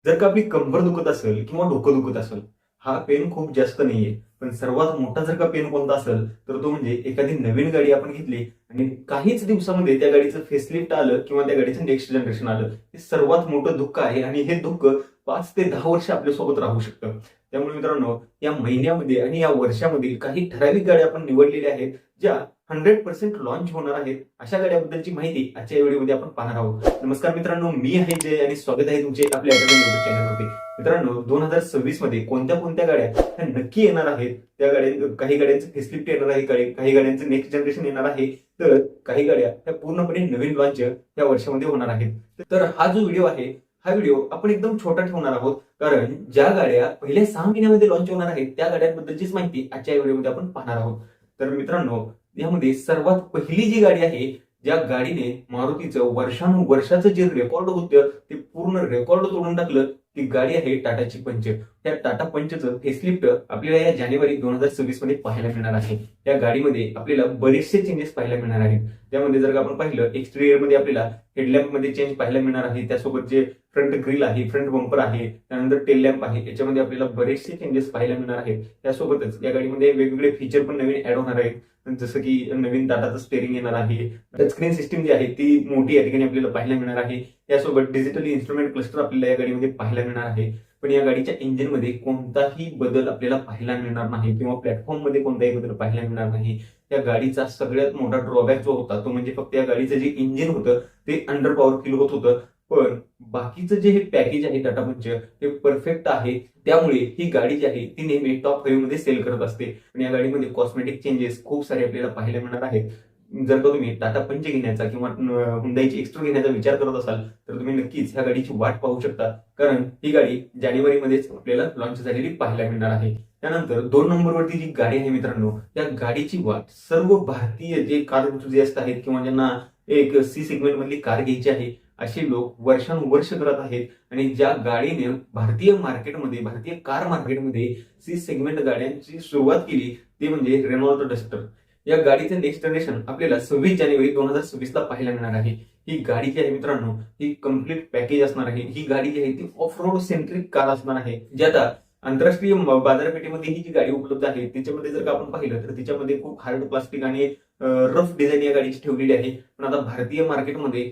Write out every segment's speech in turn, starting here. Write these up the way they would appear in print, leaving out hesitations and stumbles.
जर का आपली कंबर दुखत असेल किंवा डोकं दुखत असेल, हा पेन खूप जास्त नाहीये. पण सर्वात मोठा जर का पेन कोणता असेल, तर तो म्हणजे एखादी नवीन गाडी आपण घेतली आणि काहीच दिवसामध्ये त्या गाडीचं फेसलिफ्ट आलं किंवा त्या गाडीचं नेक्स्ट जनरेशन आलं. हे सर्वात मोठं दुःख आहे आणि हे दुःख 5 ते 10 वर्ष आपल्यासोबत राहू शकतं. त्यामुळे मित्रांनो, या महिन्यामध्ये आणि या वर्षामधील काही ठराविक गाड्या आपण निवडलेल्या आहेत, ज्या 100% लॉन्च होणार आहेत. अशा गाड्यांबद्दलची माहिती आजच्या या व्हिडिओमध्ये आपण पाहणार आहोत. नमस्कार मित्रांनो, मी आहे जय आणि स्वागत आहे तुमचे आपल्या युट्यूब चॅनलवरती. मित्रांनो, 2026 मध्ये कोणत्या कोणत्या गाड्या ह्या नक्की येणार आहेत, त्या गाड्या काही गाड्यांचं फेसलिफ्ट येणार आहे, काही गाड्यांचं नेक्स्ट जनरेशन येणार आहे, तर काही गाड्या ह्या पूर्णपणे नवीन लॉन्च या वर्षामध्ये होणार आहेत. तर हा जो व्हिडिओ आहे, हा व्हिडिओ आपण एकदम छोटा ठेवणार आहोत, कारण ज्या गाड्या पहिल्या 6 महिन्यामध्ये लॉन्च होणार आहेत त्या गाड्यांबद्दलचीच माहिती आजच्या या व्हिडिओमध्ये आपण पाहणार आहोत. तर मित्रांनो, यामध्ये सर्वात पहिली जी गाडी आहे, ज्या गाडीने मारुतीचं वर्षानुवर्षाचं जे रेकॉर्ड होतं ते पूर्ण रेकॉर्ड तोडून टाकलं, ती गाडी आहे टाटाची पंच. त्या टाटा पंचचं फेसलिफ्ट आपल्याला या जानेवारी 2026 मध्ये पाहायला मिळणार आहे. या गाडीमध्ये आपल्याला बरेचसे चेंजेस पाहायला मिळणार आहेत. त्यामध्ये जर का आपण पाहिलं, एक्सटेरियर मध्ये आपल्याला हेडलॅम्प मध्ये चेंज पाहायला मिळणार आहे. त्यासोबत जे फ्रंट ग्रिल आहे, फ्रंट बंपर आहे, त्यानंतर टेल लॅम्प आहे, याच्यामध्ये आपल्याला बरेचसे चेंजेस पाहायला मिळणार आहेत. त्यासोबतच या गाडीमध्ये वेगवेगळे फीचर पण नवीन ऍड होणार आहेत. जसं की नवीन टाटाचं स्टेअरिंग येणार आहे. टच स्क्रीन सिस्टीम जी आहे ती मोठी या ठिकाणी आपल्याला पाहायला मिळणार आहे. त्यासोबत डिजिटल इन्स्ट्रुमेंट क्लस्टर आपल्याला या गाडीमध्ये पाहायला मिळणार आहे. पण या गाडीच्या इंजिनमध्ये कोणताही बदल आपल्याला पाहायला मिळणार नाही किंवा प्लॅटफॉर्म मध्ये कोणताही बदल पाहायला मिळणार नाही. या गाडीचा सगळ्यात मोठा ड्रॉबॅक जो होता तो म्हणजे फक्त या गाडीचं जे इंजिन होतं ते अंडर पॉवर फील होत होतं. पण बाकीचं जे हे पॅकेज आहे टाटा पंच ते परफेक्ट आहे. त्यामुळे ही गाडी जी आहे ती नेहमी टॉप 5 मध्ये सेल करत असते. पण या गाडीमध्ये कॉस्मेटिक चेंजेस खूप सारे आपल्याला पाहायला मिळणार आहेत. जर का तुम्ही टाटा पंच घेण्याचा किंवा हुंडाईची एक्स्ट्रा घेण्याचा विचार करत असाल, तर तुम्ही नक्कीच ह्या गाडीची वाट पाहू शकता, कारण ही गाडी जानेवारीमध्येच आपल्याला लॉन्च झालेली पाहायला मिळणार आहे. त्यानंतर 2 नंबरवरती जी गाडी आहे मित्रांनो, त्या गाडीची वाट सर्व भारतीय जे कार एन्थुझियास्ट आहेत किंवा ज्यांना एक सी सेगमेंट मधली कार घ्यायची आहे, असे लोक वर्षानुवर्ष करत आहेत. आणि ज्या गाडीने भारतीय मार्केटमध्ये, भारतीय कार मार्केटमध्ये सी सेगमेंट गाड्यांची सुरुवात केली, ते म्हणजे रेनॉल्ट डस्टर. या गाडीचं नेक्स्ट जनरेशन आपल्याला 26 जानेवारी 2026 ला पाहायला मिळणार आहे. ही गाडी जी आहे मित्रांनो, ही कम्प्लीट पॅकेज असणार आहे. ही गाडी जी आहे ती ऑफ रोड सेंट्रिक कार असणार आहे. जी आता आंतरराष्ट्रीय बाजारपेठेमध्ये ही जी गाडी उपलब्ध आहे त्याच्यामध्ये जर का आपण पाहिलं, तर तिच्यामध्ये खूप हार्ड प्लास्टिक आणि रफ डिझाईन या गाडीची ठेवलेली आहे. पण आता भारतीय मार्केटमध्ये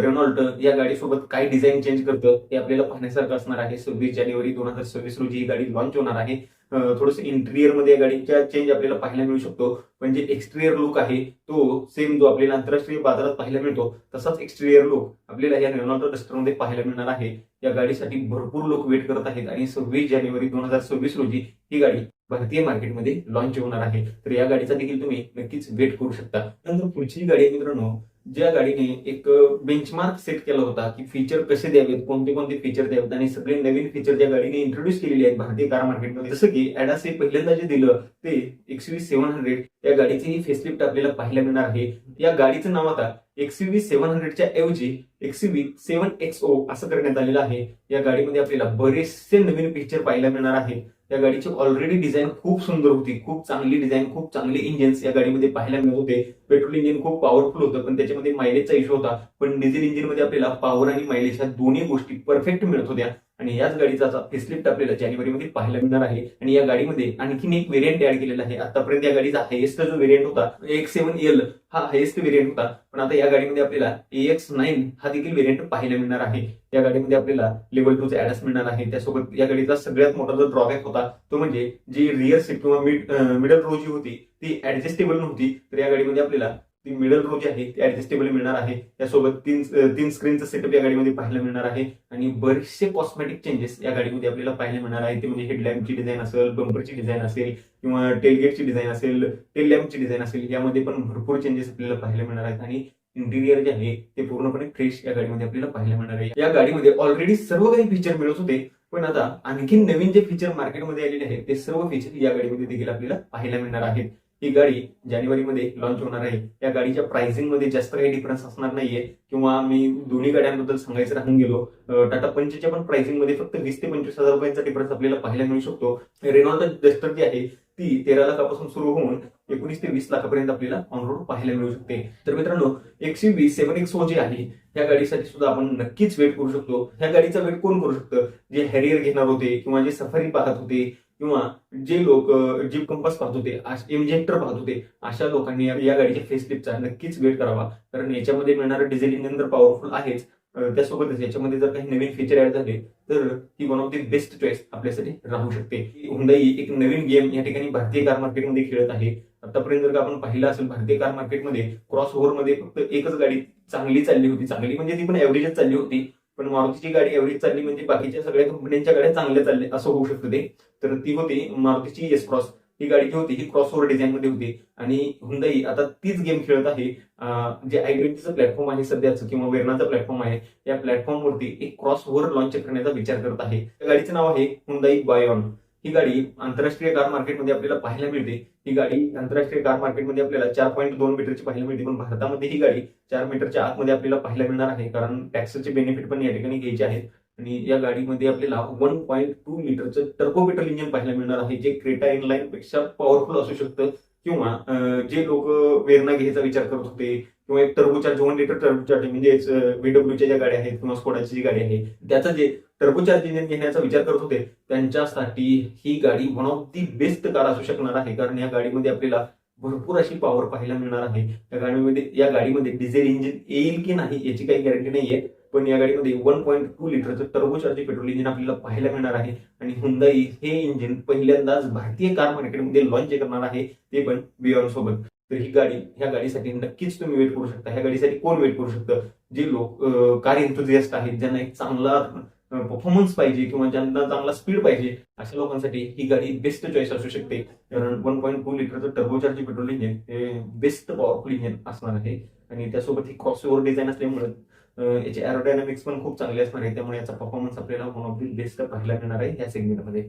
रेनॉल्ट या गाडीसोबत काय डिझाईन चेंज करतं ते आपल्याला पाहण्यासारखं असणार आहे. 26 जानेवारी 2026 रोजी ही गाडी लॉन्च होणार आहे. थोडंसं इंटिरियर मध्ये या गाडीच्या चेंज आपल्याला पाहायला मिळू शकतो. पण जे एक्सटेरियर लुक आहे तो सेम जो आपल्याला आंतरराष्ट्रीय बाजारात पाहायला मिळतो तसाच एक्सटेरियर लुक आपल्याला या रेनॉल्ट डस्टरमध्ये पाहायला मिळणार आहे. या गाडीसाठी भरपूर लोक वेट करत आहेत आणि 26 जानेवारी 2026 रोजी ही गाडी भारतीय मार्केटमध्ये लॉन्च होणार आहे. तर या गाडीचा देखील तुम्ही नक्कीच वेट करू शकता. नंतर पुढची गाडी आहे मित्रांनो, ज्या गाडीने एक बेंचमार्क सेट केला होता की फीचर कसे द्यावेत, कोणते कोणते फीचर द्यावेत, आणि सगळे नवीन फीचर त्या गाडीने इंट्रोड्यूस केलेले आहेत भारतीय कार मार्केटमध्ये. जसं की ऍडास पहिल्यांदा जे दिलं ते XUV 700, या गाडीचीही फेसलिफ्ट आपल्याला पाहायला मिळणार आहे. या गाडीचं नाव आता XUV 700च्या ऐवजी XUV 7XO असं करण्यात आलेलं आहे. या गाडीमध्ये आपल्याला बरेचसे नवीन फीचर पाहायला मिळणार आहे. या गाडीची ऑलरेडी डिझाईन खूप सुंदर होती, खूप चांगली डिझाईन, खूप चांगले इंजिन्स या गाडीमध्ये पाहायला मिळत होते. पेट्रोल इंजिन खूप पॉवरफुल होतं, पण त्याच्यामध्ये मायलेजचा इश्यू होता. पण डिझेल इंजिन मध्ये आपल्याला पॉवर आणि मायलेज ह्या दोन्ही गोष्टी परफेक्ट मिळत होत्या. आणि याच गाडीचा फेसलिफ्ट आपल्याला जानेवारीमध्ये पाहायला मिळणार आहे. आणि या गाडीमध्ये आणखीन एक व्हेरियंट ऍड केलेला आहे. आतापर्यंत या गाडीचा हायेस्ट जो व्हेरियंट होता AX7L हा हायेस्ट व्हेरियंट होता. पण आता या गाडीमध्ये आपल्याला AX9 हा देखील व्हेरियंट पाहायला मिळणार आहे. या गाडीमध्ये आपल्याला लेवल 2 चा ऍडस मिळणार आहे. त्यासोबत या गाडीचा सगळ्यात मोठा जो ड्रॉबॅक होता तो म्हणजे जी रिअर सीट किंवा मिडल रो जी होती ती ऍडजस्टेबल नव्हती. तर या गाडीमध्ये आपल्याला ती मिडल रो जी आहे ती ऍडजस्टेबल मिळणार आहे. त्यासोबत तीन स्क्रीनचं सेटअप या गाडीमध्ये पाहायला मिळणार आहे. आणि बरेचसे कॉस्मेटिक चेंजेस या गाडीमध्ये आपल्याला पाहायला मिळणार आहे. ते म्हणजे हेडलॅम्पची डिझाईन असेल, बंपरची डिझाईन असेल किंवा टेलगेटची डिझाईन असेल, टेल लॅम्पची डिझाईन असेल, यामध्ये पण भरपूर चेंजेस आपल्याला पाहायला मिळणार आहेत. आणि इंटिरियर जे आहे ते पूर्णपणे फ्रेश या गाडीमध्ये आपल्याला पाहायला मिळणार आहे. या गाडीमध्ये ऑलरेडी सर्व काही फीचर मिळत होते, पण आता आणखी नवीन जे फीचर मार्केटमध्ये आलेले आहेत ते सर्व फीचर या गाडीमध्ये देखील आपल्याला पाहायला मिळणार आहेत. ही गाडी जानेवारीमध्ये लॉन्च होणार आहे. या गाडीच्या प्राइसिंग मध्ये जास्त काही डिफरन्स असणार नाहीये. किंवा मी दोन्ही गाड्यांबद्दल सांगायचं राहून गेलो, टाटा पंचच्या पण प्राइसिंग मध्ये फक्त 20 ते 25 हजार रुपयांचा डिफरन्स आपल्याला पाहायला मिळू शकतो. रेनॉल्ट डस्टर जी आहे ती 13 लाखापासून सुरू होऊन 19 ते 20 लाखापर्यंत आपल्याला ऑन रोड पाहायला मिळू शकते. तर मित्रांनो, XUV 7XO जी आहे या गाडीसाठी सुद्धा आपण नक्कीच वेट करू शकतो. ह्या गाडीचा वेट कोण करू शकतं? जे हॅरियर घेणार होते किंवा जे सफारी पाहत होते किंवा जे लोक जीप कंपास पाहत होते, एमजेक्टर पाहत होते, अशा लोकांनी या गाडीच्या फेसलिफ्टचा नक्कीच वेट करावा. कारण याच्यामध्ये मिळणारं डिझेल इंजिन तर पॉवरफुल आहेच, त्यासोबतच याच्यामध्ये जर काही नवीन फीचर ऍड झाले तर ही one of the best choice आपल्यासाठी राहू शकते. हुंडाई एक नवीन गेम या ठिकाणी भारतीय कार मार्केटमध्ये खेळत आहे. आतापर्यंत जर का आपण पाहिलं असेल, भारतीय कार मार्केटमध्ये क्रॉस ओव्हरमध्ये फक्त एकच गाडी चांगली चालली होती. चांगली म्हणजे ती पण ऍव्हरेजच चालली होती, पण मारुतीची गाडी ऍव्हरेज चालली म्हणजे बाकीच्या सगळ्या कंपन्यांच्या गाड्या चांगल्या चालल्या असं होऊ शकतं ते. तर ती होती मारुतीची एस क्रॉस. ही गाडी जी होती ही क्रॉस ओव्हर डिझाईन मध्ये होती आणि हुंडाई आता तीच गेम खेळत आहे. जे i20चं प्लॅटफॉर्म आहे सध्याचं किंवा वेरनाचा प्लॅटफॉर्म आहे, या प्लॅटफॉर्मवरती एक क्रॉस ओव्हर लॉन्च करण्याचा विचार करत आहे. या गाडीचं नाव आहे हुंडाई बायॉन. ही गाडी आंतरराष्ट्रीय कार मार्केटमध्ये आपल्याला पाहायला मिळते. ही गाडी आंतरराष्ट्रीय कार मार्केटमध्ये आपल्याला 4.2 मीटरची पाहायला मिळते, पण भारतामध्ये ही गाडी 4 मीटरच्या आतमध्ये आपल्याला पाहायला मिळणार आहे, कारण टॅक्सचे बेनिफिट पण या ठिकाणी घ्यायचे आहेत. आणि या गाडीमध्ये आपल्याला 1.2 लिटरचं टर्बो पेट्रोल इंजिन पाहायला मिळणार आहे, जे क्रेटा इनलाईन पेक्षा पॉवरफुल असू शकतं. किंवा जे लोक वेरना घ्यायचा विचार करत होते किंवा एक टर्बोचार्ज 1 लिटर टर्बोचार्ज म्हणजे VWच्या ज्या गाड्या आहेत किंवा स्कोडाची जी गाडी आहे त्याचं जे टर्बोचार्ज इंजिन घेण्याचा विचार करत होते, त्यांच्यासाठी ही गाडी one of the best car असू शकणार आहे. कारण या गाडीमध्ये आपल्याला भरपूर अशी पॉवर पाहायला मिळणार आहे. या गाडीमध्ये डिझेल इंजिन येईल की नाही याची काही गॅरंटी नाहीये, पण या गाडीमध्ये 1.2 लिटरचं टर्बोचार्ज पेट्रोल इंजिन आपल्याला पाहायला मिळणार आहे. आणि हुंडाई हे इंजिन पहिल्यांदाच भारतीय कार मार्केटमध्ये लॉन्च करणार आहे, ते पण बियॉन सोबत. तर ह्या गाडीसाठी नक्कीच तुम्ही वेट करू शकता. ह्या गाडीसाठी कोण वेट करू शकतं? जे लोक कार एन्थुझियास्ट आहेत, ज्यांना एक चांगला परफॉर्मन्स पाहिजे किंवा ज्यांना चांगला स्पीड पाहिजे, अशा लोकांसाठी ही गाडी बेस्ट चॉईस असू शकते. कारण 1.2 लिटरचं टर्बोचार्ज पेट्रोल इंजिन हे बेस्ट पॉवरफुल इंजिन असणार आहे. आणि त्यासोबत ही क्रॉस ओव्हर डिझाईन असल्यामुळे याचे एरोडायनामिक्स पण खूप चांगले असणार आहे. त्यामुळे याचा परफॉर्मन्स आपल्याला वन ऑफ दी बेस्ट पाहायला मिळणार आहे या सेगमेंटमध्ये.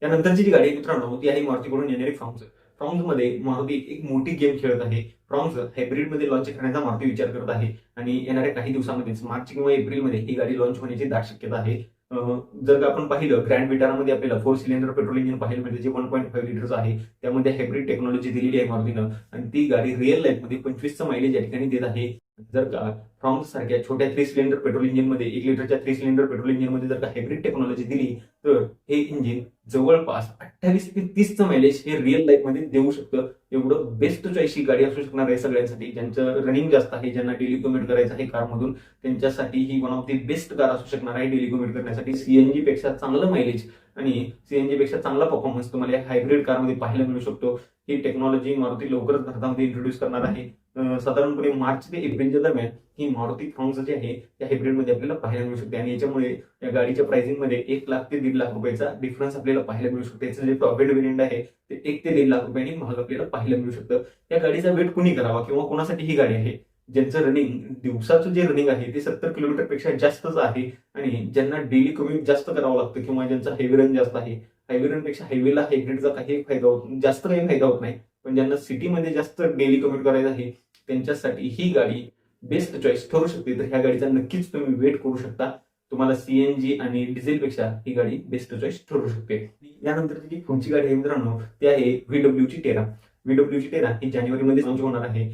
त्यानंतरची जी गाडी आहे मित्रांनो, ती आहे मारुतीकडून येणारी फ्रॉन्स. फ्रॉन्समध्ये मारुती एक मोठी गेम खेळत आहे. फ्रॉन्स हायब्रिड मध्ये लॉन्च करण्याचा मारुती विचार करत आहे आणि येणाऱ्या काही दिवसांमध्येच मार्च किंवा एप्रिलमध्ये ही गाडी लॉन्च होण्याची दाट शक्यता आहे. जर का आपण पाहिलं, ग्रँड विटारामध्ये आपल्याला 4 सिलेंडर पेट्रोल इंजिन पाहायला मिळते, जे 1.5 लिटरचं आहे. त्यामध्ये हायब्रिड टेक्नॉलॉजी दिलेली आहे मारुतीनं आणि ती गाडी रिअल लाईफ मध्ये 25चं मायलेज या ठिकाणी देत आहे. जर का फ्रॉन्स सारख्या छोट्या 3 सिलेंडर पेट्रोल इंजिन मध्ये, 1 लिटरच्या 3 सिलेंडर पेट्रोल इंजिन मध्ये जर का हायब्रिड टेक्नॉलॉजी दिली तर हे इंजिन जवळपास 28 ते 30चं मायलेज हे रिअल लाईफ मध्ये देऊ शकतं. एवढं बेस्ट चॉईस ही गाडी असू शकणार आहे सगळ्यांसाठी. ज्यांचं रनिंग जास्त आहे, ज्यांना डेली कम्युट करायचं आहे कारमधून, त्यांच्यासाठी ही one of the best car असू शकणार आहे डेली कम्युट करण्यासाठी. सीएनजी पेक्षा चांगलं मायलेज आणि सीएनजी पेक्षा चांगला परफॉर्मन्स तुम्हाला हायब्रिड कारमध्ये पाहायला मिळू शकतो. ही टेक्नॉलॉजी मारुती लवकरच भारतामध्ये इंट्रोड्यूस करणार आहे. साधारणपणे मार्च ते एप्रिलच्या दरम्यान ही मारुती फ्रॉन्स जी आहे त्या हायब्रिडमध्ये आपल्याला पाहायला मिळू शकते. आणि याच्यामुळे या गाडीच्या प्राइसिंग मध्ये 1 लाख ते 1.5 लाख रुपयाचा डिफरन्स आपल्याला पाहायला मिळू शकतो. याचं जे टॉप एंड व्हेरियंट आहे ते 1 ते 1.5 लाख रुपयांनी महाग आपल्याला पाहायला मिळू शकतं. या गाडीचा वेट कुणी करावा किंवा कोणासाठी ही गाडी आहे? ज्यांचं रनिंग, दिवसाचं जे रनिंग आहे ते 70 किलोमीटर पेक्षा जास्तच आहे आणि ज्यांना डेली कम्युट जास्त करावं लागतं किंवा ज्यांचा हेवी रन जास्त आहे. हेवी रन पेक्षा हायवेला हायब्रिडचा काही फायदा होत, जास्त काही फायदा होत नाही, पण ज्यांना सिटीमध्ये जास्त डेली कम्युट करायचं आहे त्यांच्यासाठी ही गाडी बेस्ट चॉईस ठरू शकते. तर ह्या गाडीचा नक्कीच तुम्ही वेट करू शकता. तुम्हाला सीएनजी आणि डिझेल पेक्षा ही गाडी बेस्ट चॉईस ठरू शकते. यानंतरची जी पुढची गाडी आहे मित्रांनो, ती आहे VWची टेरा. VWची टेरा ही जानेवारीमध्ये लॉन्च होणार आहे.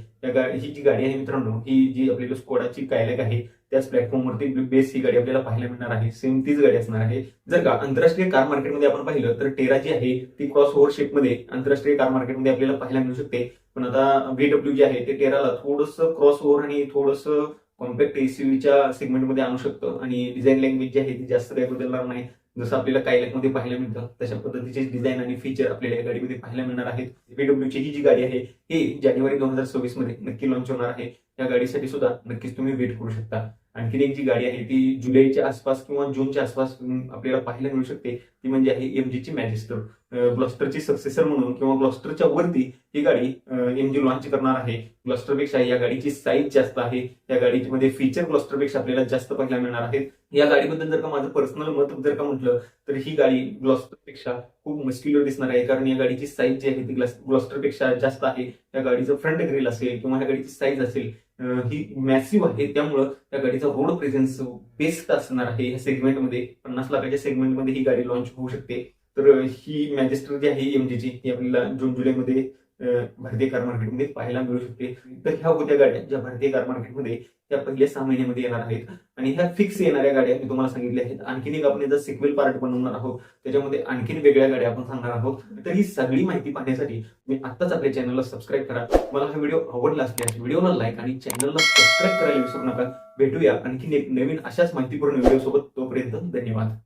ही जी गाडी आहे मित्रांनो, ही जी आपल्याला स्कोडाची कायलॅक आहे त्याच प्लॅटफॉर्मवरती बेस ही गाडी आपल्याला पाहायला मिळणार आहे. सेम तीच गाडी असणार आहे. जर का आंतरराष्ट्रीय कार मार्केटमध्ये आपण पाहिलं तर टेरा जी आहे ती क्रॉस ओव्हर शेपमध्ये आंतरराष्ट्रीय कार मार्केटमध्ये आपल्याला पाहायला मिळू शकते. पण आता VW जे आहे ते टेराला थोडंसं क्रॉस ओव्हर आणि थोडंसं कॉम्पॅक्ट एसयूव्हीच्या सेगमेंटमध्ये आणू शकतं आणि डिझाईन लँग्वेज जी आहे ती जास्त काही बदलणार नाही. जसं आपल्याला कायलॅक मध्ये पाहायला मिळतं तशा पद्धतीचे डिझाईन आणि फीचर आपल्याला या गाडीमध्ये पाहायला मिळणार आहेत. VWची ही जी गाडी आहे ही जानेवारी 2024 मध्ये नक्की लॉन्च होणार आहे. या गाडीसाठी सुद्धा नक्कीच तुम्ही वेट करू शकता. आणखी एक जी गाडी आहे ती जुलैच्या आसपास किंवा जूनच्या आसपास आपल्याला पाहायला मिळू शकते. ती म्हणजे आहे एमजीची मॅजेस्टर. ग्लॉस्टरची सक्सेसर म्हणून किंवा ग्लॉस्टरच्या वरती ही गाडी एमजी लॉन्च करणार आहे. ग्लॉस्टरपेक्षा या गाडीची साईज जास्त आहे. या गाडीमध्ये फीचर ग्लॉस्टरपेक्षा आपल्याला जास्त पाहायला मिळणार आहेत. या गाडीबद्दल जर का माझं पर्सनल मत जर का म्हटलं तर ही गाडी ग्लॉस्टरपेक्षा खूप मस्क्युलर दिसणार आहे. कारण या गाडीची साईज जी आहे ती ग्लॉस्टरपेक्षा जास्त आहे. या गाडीचं फ्रंट ग्रिल असेल किंवा या गाडीची साईज असेल ही मॅसिव्ह आहे. त्यामुळं या गाडीचा रोड प्रेझेन्स बेस्ट असणार आहे. या सेगमेंटमध्ये 50 लाखाच्या सेगमेंटमध्ये ही गाडी लॉन्च होऊ शकते. तर ही मॅजेस्टर जी आहे एमजीची ही आपल्याला जून जुलैमध्ये भारतीय कार मार्केटमध्ये पाहायला मिळू शकते. तर ह्या होत्या गाड्या ज्या भारतीय कार मार्केटमध्ये त्या पहिल्या 6 महिन्यामध्ये येणार आहेत आणि ह्या फिक्स येणाऱ्या गाड्या मी तुम्हाला सांगितल्या आहेत. आणखीन एक आपण याचा सिक्वेल पार्ट बनवणार आहोत, त्याच्यामध्ये आणखीन वेगळ्या गाड्या आपण सांगणार आहोत. तर ही सगळी माहिती पाहण्यासाठी मी आत्ताच आपल्या चॅनलला सबस्क्राईब करा. मला हा व्हिडिओ आवडला असल्यास व्हिडिओला लाईक आणि चॅनलला सबस्क्राईब करायला विसरू नका. भेटूया आणखीन एक नवीन अशाच माहितीपूर्ण व्हिडिओ सोबत. तोपर्यंत धन्यवाद.